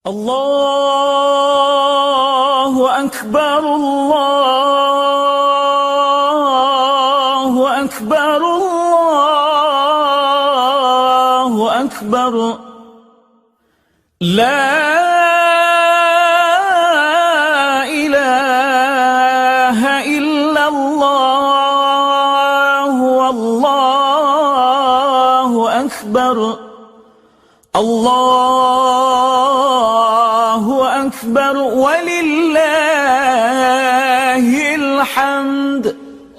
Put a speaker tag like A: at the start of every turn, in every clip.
A: الله أكبر الله أكبر الله أكبر لا إله إلا الله والله أكبر الله أكبر ولله الحمد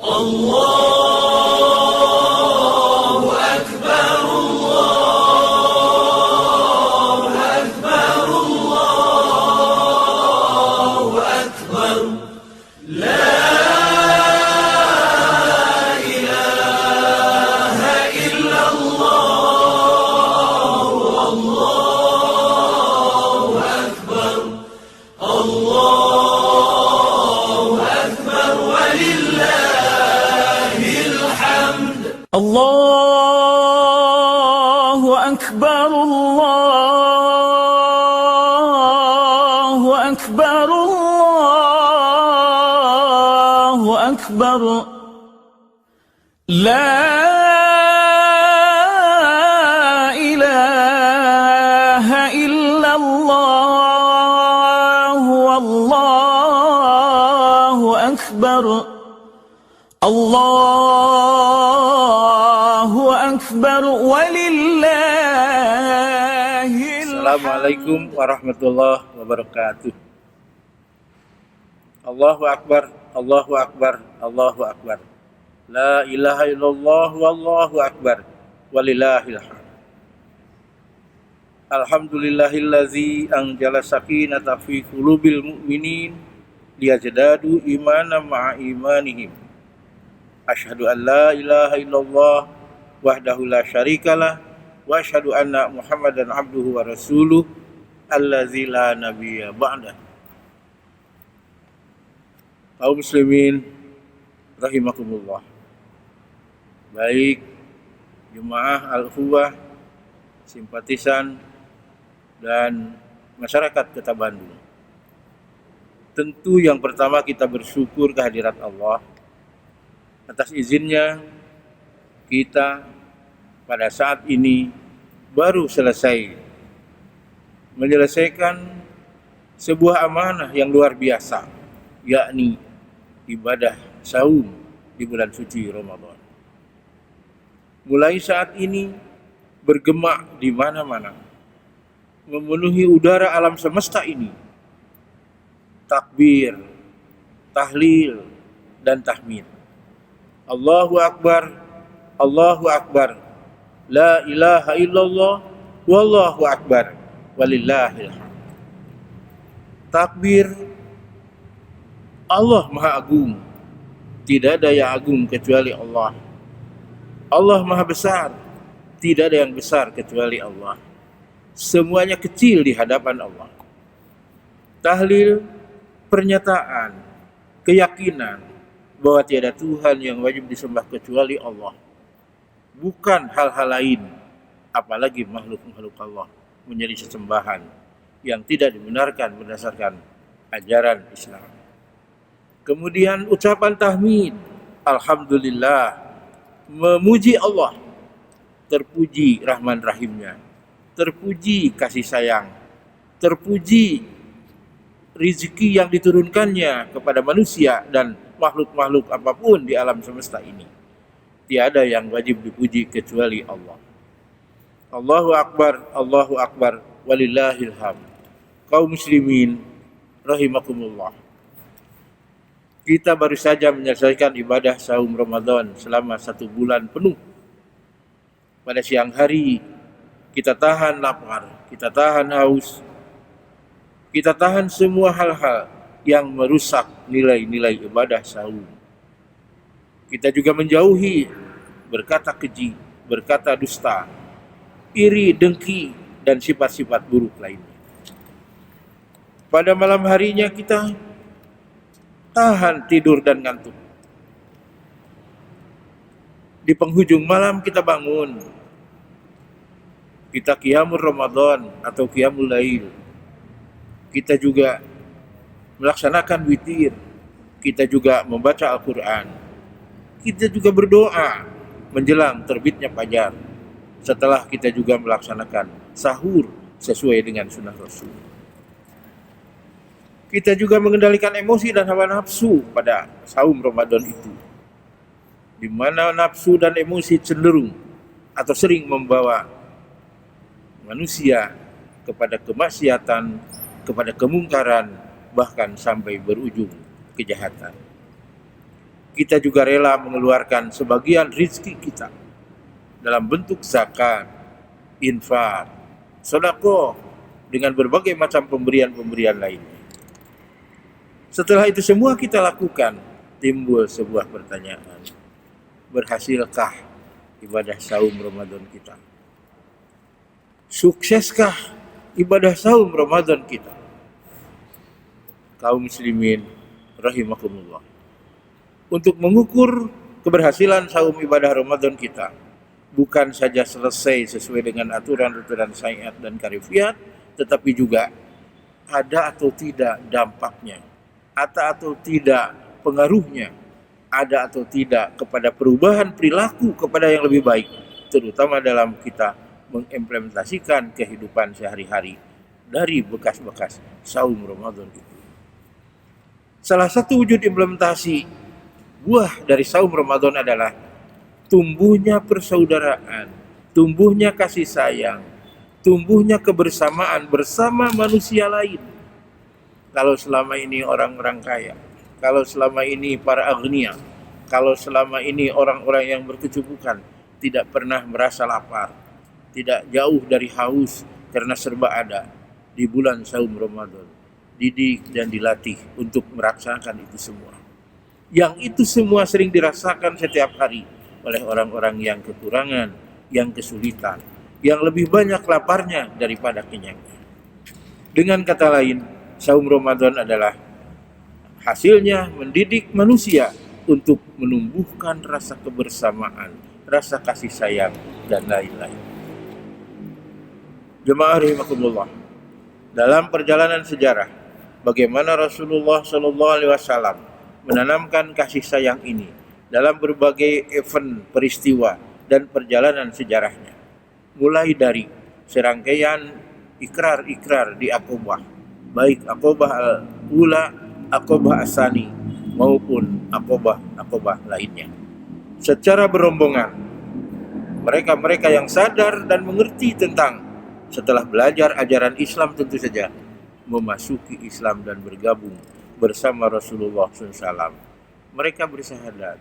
A: الله أكبر الله أكبر الله أكبر لا إله إلا الله والله أكبر الله أكبر ولله الحمد الله أكبر الله أكبر الله أكبر لا إله إلا الله والله أكبر الله أكبر ولله
B: Assalamualaikum warahmatullahi wabarakatuh. Allahu Akbar, Allahu Akbar, Allahu Akbar. La ilaha illallah wallahu akbar walillahil hamd. Alhamdulillahillazi anjala sakinata fi qulubil mu'minin liyazdadu imanan ma'a imanihim. Asyhadu an la ilaha illallah wahdahu la syarikalah wa asyhadu anna Muhammadan abduhu wa rasuluh allazi la nabiyya ba'dah. Kaum muslimin rahimakumullah. Baik jemaah al-Ukhuwah, simpatisan dan masyarakat Kota Bandung. Tentu yang pertama kita bersyukur kehadirat Allah. Atas izinnya kita pada saat ini baru selesai menyelesaikan sebuah amanah yang luar biasa, yakni ibadah saum di bulan suci Ramadan. Mulai saat ini bergema di mana-mana, memenuhi udara alam semesta ini. Takbir, tahlil, dan tahmid. Allahu Akbar, Allahu Akbar. La ilaha illallah, wallahu akbar, walillahil hamd. Takbir, Allah Maha Agung. Tidak ada yang agung kecuali Allah. Allah Maha Besar. Tidak ada yang besar kecuali Allah. Semuanya kecil di hadapan Allah. Tahlil, pernyataan, keyakinan bahwa tiada Tuhan yang wajib disembah kecuali Allah. Bukan hal-hal lain, apalagi makhluk-makhluk Allah menjadi sesembahan yang tidak dibenarkan berdasarkan ajaran Islam. Kemudian ucapan tahmid, alhamdulillah, memuji Allah, terpuji rahman rahimnya, terpuji kasih sayang, terpuji rizki yang diturunkannya kepada manusia dan makhluk-makhluk apapun di alam semesta ini. Tiada yang wajib dipuji kecuali Allah. Allahu Akbar, walillahil hamd. Kaum muslimin rahimakumullah. Kita baru saja menyelesaikan ibadah saum Ramadan selama 1 bulan penuh. Pada siang hari kita tahan lapar, kita tahan haus, kita tahan semua hal-hal yang merusak nilai-nilai ibadah saum. Kita juga menjauhi berkata keji, berkata dusta, iri, dengki, dan sifat-sifat buruk lainnya. Pada malam harinya kita tahan tidur dan ngantuk. Di penghujung malam kita bangun, kita qiyamul Ramadan atau qiyamul lail. kita juga melaksanakan witir, kita juga membaca Al-Quran, kita juga berdoa menjelang terbitnya fajar. Setelah kita juga melaksanakan sahur sesuai dengan sunnah Rasul. Kita juga mengendalikan emosi dan hawa nafsu pada saum Ramadan itu, di mana nafsu dan emosi cenderung atau sering membawa manusia kepada kemaksiatan, kepada kemungkaran, bahkan sampai berujung kejahatan. Kita juga rela mengeluarkan sebagian rizki kita dalam bentuk zakat, infak, sedekah, dengan berbagai macam pemberian-pemberian lainnya. Setelah itu semua kita lakukan, timbul sebuah pertanyaan. Berhasilkah ibadah saum Ramadan kita? Sukseskah ibadah saum Ramadan kita? Kaum muslimin rahimakumullah. Untuk mengukur keberhasilan saum ibadah Ramadan kita, bukan saja selesai sesuai dengan aturan-aturan syariat dan karifiat, tetapi juga ada atau tidak dampaknya, ada atau tidak pengaruhnya, ada atau tidak kepada perubahan perilaku kepada yang lebih baik, terutama dalam kita mengimplementasikan kehidupan sehari-hari dari bekas-bekas saum Ramadan itu. Salah satu wujud implementasi buah dari saum Ramadan adalah tumbuhnya persaudaraan, tumbuhnya kasih sayang, tumbuhnya kebersamaan bersama manusia lain. Kalau selama ini orang-orang kaya, kalau selama ini para agniya, kalau selama ini orang-orang yang berkecukupan tidak pernah merasa lapar, tidak jauh dari haus karena serba ada, di bulan saum Ramadan didik dan dilatih untuk merasakan itu semua. Yang itu semua sering dirasakan setiap hari oleh orang-orang yang kekurangan, yang kesulitan, yang lebih banyak laparnya daripada kenyangnya. Dengan kata lain, saum Ramadan adalah hasilnya mendidik manusia untuk menumbuhkan rasa kebersamaan, rasa kasih sayang, dan lain-lain. Jemaah rahimakumullah, dalam perjalanan sejarah, bagaimana Rasulullah SAW menanamkan kasih sayang ini dalam berbagai event, peristiwa, dan perjalanan sejarahnya. Mulai dari serangkaian ikrar-ikrar di Aqobah, baik Aqobah al-Ula, Aqobah as-Sani, maupun Aqobah lainnya. Secara berombongan, mereka-mereka yang sadar dan mengerti tentang setelah belajar ajaran Islam tentu saja memasuki Islam dan bergabung bersama Rasulullah SAW. Mereka bersahadat,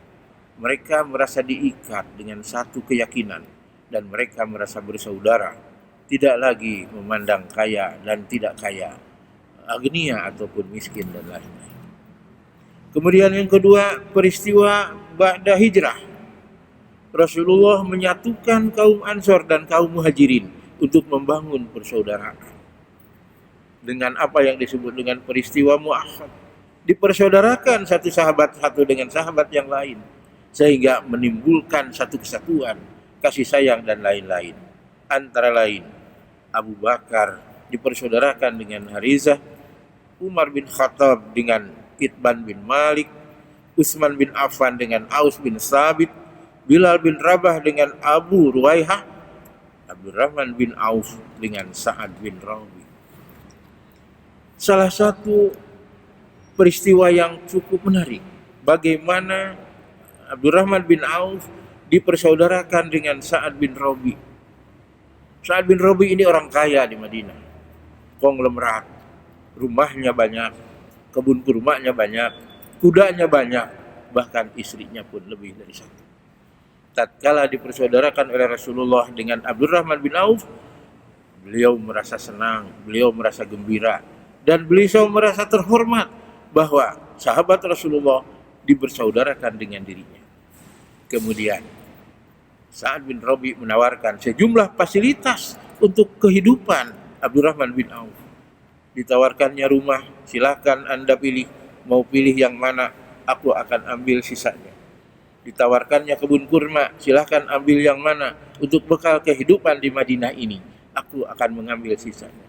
B: mereka merasa diikat dengan satu keyakinan, dan mereka merasa bersaudara, tidak lagi memandang kaya dan tidak kaya, agniya ataupun miskin dan lain-lain. Kemudian yang kedua, peristiwa ba'da hijrah. Rasulullah menyatukan kaum Ansor dan kaum Muhajirin untuk membangun persaudaraan dengan apa yang disebut dengan peristiwa mu'ahad. Dipersaudarakan satu sahabat satu dengan sahabat yang lain, sehingga menimbulkan satu kesatuan, kasih sayang dan lain-lain. Antara lain, Abu Bakar dipersaudarakan dengan Harizah, Umar bin Khattab dengan Itban bin Malik, Utsman bin Affan dengan Aus bin Sabit, Bilal bin Rabah dengan Abu Ruwaihah, Abdurrahman bin Auf dengan Sa'ad bin Rabi. Salah satu peristiwa yang cukup menarik, bagaimana Abdurrahman bin Auf dipersaudarakan dengan Sa'ad bin Rabi. Sa'ad bin Rabi ini orang kaya di Madinah, konglomerat, rumahnya banyak, kebun kurmanya banyak, kudanya banyak, bahkan istrinya pun lebih dari satu. Tatkala dipersaudarakan oleh Rasulullah dengan Abdurrahman bin Auf, beliau merasa senang, beliau merasa gembira, dan beliau merasa terhormat bahwa sahabat Rasulullah dipersaudarakan dengan dirinya. Kemudian Sa'ad bin Rabi menawarkan sejumlah fasilitas untuk kehidupan Abdurrahman bin Auf. Ditawarkannya rumah, silakan Anda pilih, mau pilih yang mana, aku akan ambil sisanya. Ditawarkannya kebun kurma, silakan ambil yang mana, untuk bekal kehidupan di Madinah ini, aku akan mengambil sisanya.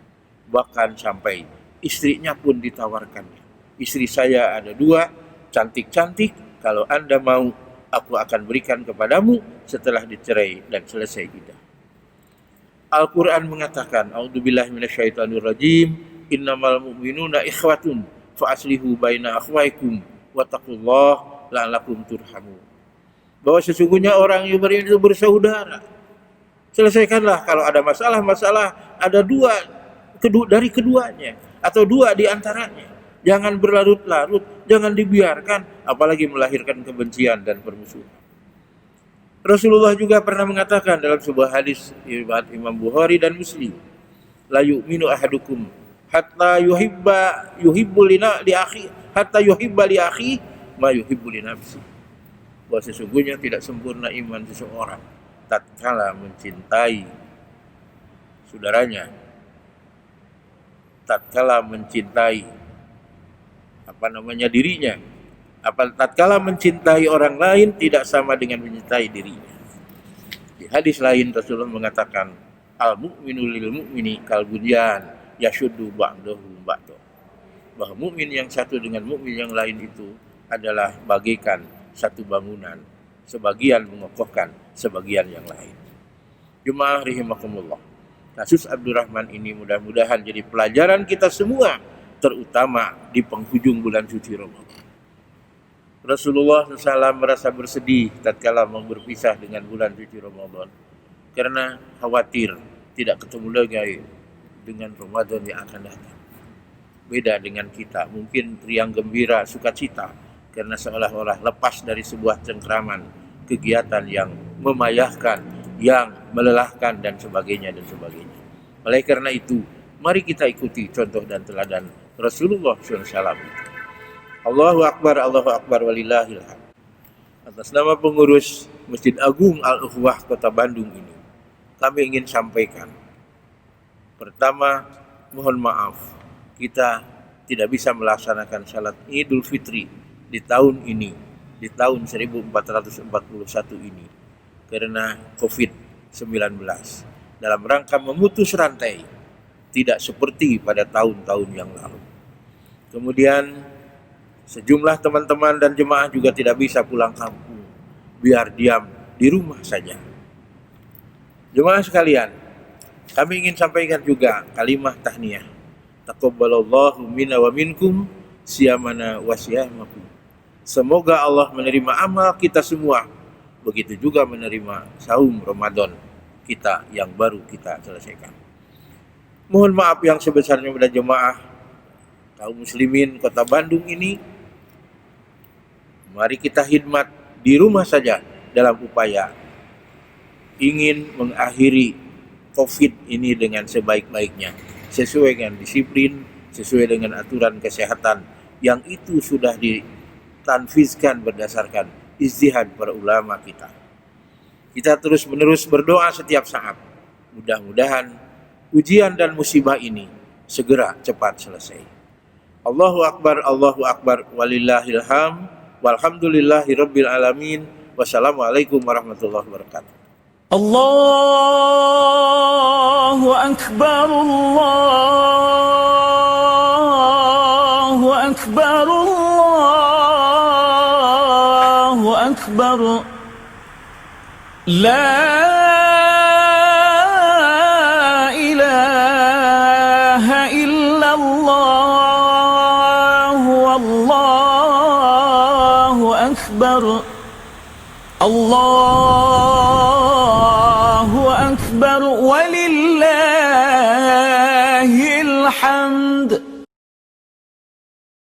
B: Bahkan sampai istrinya pun ditawarkannya. Istri saya ada 2, cantik-cantik, kalau Anda mau, aku akan berikan kepadamu setelah dicerai dan selesai iddah. Al-Quran mengatakan, A'udzubillahi minasyaitonirrajim, innamal mu'minuna ikhwatun fa'aslihu baina akhwaikum wattaqullaha la'allakum turhamun. Bahwa sesungguhnya orang yang beriman itu bersaudara. Selesaikanlah kalau ada masalah-masalah, ada 2 dari keduanya atau 2 di antaranya. Jangan berlarut-larut, jangan dibiarkan, apalagi melahirkan kebencian dan permusuhan. Rasulullah juga pernah mengatakan dalam sebuah hadis riwayat Imam Bukhari dan Muslim, la yu'minu ahadukum hatta yuhibbu li akhi hatta yuhibba li akhi ma yuhibbu li nafsi. Bahwa sesungguhnya tidak sempurna iman seseorang tatkala mencintai saudaranya, tatkala mencintai dirinya, tatkala mencintai orang lain tidak sama dengan mencintai dirinya. Di hadis lain Rasulullah mengatakan, al-mu'minu lil mu'mini kal bunyan yashuddu ba'dahu ba'dahu. Bahwa mukmin yang satu dengan mukmin yang lain itu adalah bagaikan satu bangunan, sebagian mengokohkan sebagian yang lain. Jemaah rahimakumullah. Kasus Abdurrahman ini mudah-mudahan jadi pelajaran kita semua, terutama di penghujung bulan suci Ramadan. Rasulullah SAW merasa bersedih tatkala mau berpisah dengan bulan suci Ramadan karena khawatir tidak ketemu lagi dengan Ramadan yang akan datang. Beda dengan kita, mungkin riang gembira, sukacita karena seolah-olah lepas dari sebuah cengkraman, kegiatan yang memayahkan, yang melelahkan dan sebagainya. Oleh karena itu, mari kita ikuti contoh dan teladan Rasulullah SAW. Allahu Akbar walillahil hamd. Atas nama pengurus Masjid Agung Al-Ukhwah Kota Bandung ini, kami ingin sampaikan. Pertama, mohon maaf, kita tidak bisa melaksanakan salat Idul Fitri di tahun ini, di tahun 1441 ini, karena COVID-19. Dalam rangka memutus rantai, tidak seperti pada tahun-tahun yang lalu. Kemudian, sejumlah teman-teman dan jemaah juga tidak bisa pulang kampung, biar diam di rumah saja. Jemaah sekalian, kami ingin sampaikan juga kalimat tahniyah. Taqabbalallahu minna wa minkum siyamana wa siyamakum. Semoga Allah menerima amal kita semua, begitu juga menerima saum Ramadan kita yang baru kita selesaikan. Mohon maaf yang sebesarnya pada jemaah kaum muslimin Kota Bandung ini. Mari kita khidmat di rumah saja dalam upaya ingin mengakhiri COVID ini dengan sebaik-baiknya, sesuai dengan disiplin, sesuai dengan aturan kesehatan yang itu sudah ditanfizkan berdasarkan ijtihad para ulama kita. Kita terus-menerus berdoa setiap saat. Mudah-mudahan ujian dan musibah ini segera cepat selesai. Allahu Akbar, walillahil hamd. Walhamdulillahirabbil alamin. Wassalamualaikum warahmatullahi wabarakatuh.
A: Allahu Akbar, Allahu Akbar, Allahu Akbar. La ilaha illallah, wallahu akbar. Allahu akbar walillahil hamd.